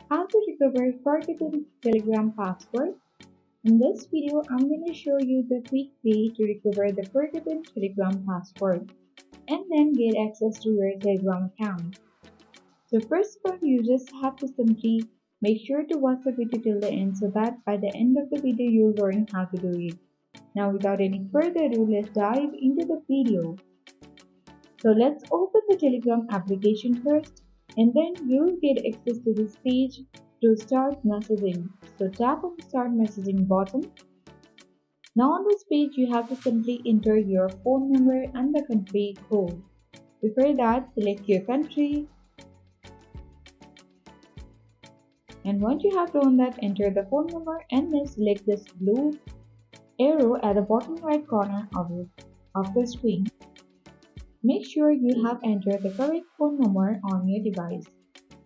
How to recover forgotten Telegram password. In this video, I'm going to show you the quick way to recover the forgotten Telegram password and then get access to your Telegram account. So first of all, you just have to simply make sure to watch the video till the end so that by the end of the video you'll learn how to do it. Now without any further ado, let's dive into the video. So let's open the Telegram application first and then you'll get access to this page to start messaging. So tap on the start messaging button. Now on this page you have to simply enter your phone number and the country code. Before that, select your country, and once you have done that, enter the phone number and then select this blue arrow at the bottom right corner of the screen. Make sure you have entered the correct phone number on your device.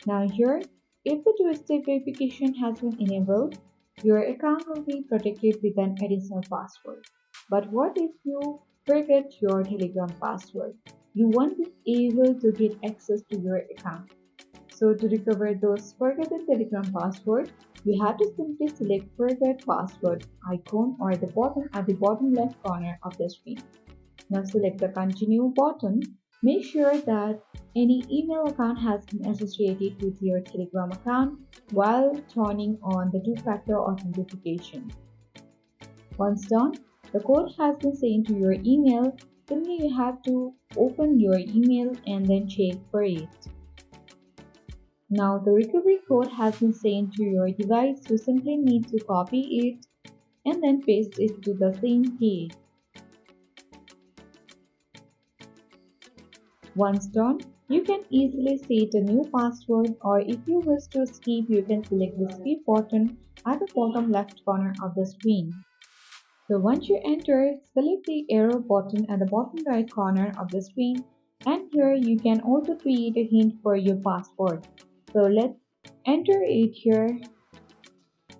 Now here, if the two-step verification has been enabled, your account will be protected with an additional password. But what if you forget your Telegram password? You won't be able to get access to your account. So to recover those forgotten Telegram password, you have to simply select forget password icon or the button at the bottom left corner of the screen. Now select the continue button. Make sure that any email account has been associated with your Telegram account while turning on the two-factor authentication. Once done, the code has been sent to your email. Simply you have to open your email and then check for it. Now the recovery code has been sent to your device. You simply need to copy it and then paste it to the same page. Once done, you can easily set a new password, or if you wish to skip, you can select the skip button at the bottom left corner of the screen. So once you enter, select the arrow button at the bottom right corner of the screen, and here you can also create a hint for your password. So let's enter it here,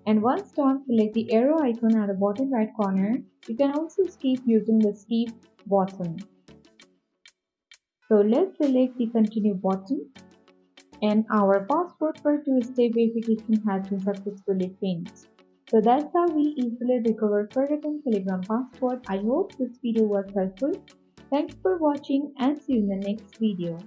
and once done, select the arrow icon at the bottom right corner. You can also skip using the skip button. So let's select the continue button, and our password for two-step verification has been successfully changed. So that's how we easily recover forgotten Telegram password. I hope this video was helpful. Thanks for watching and see you in the next video.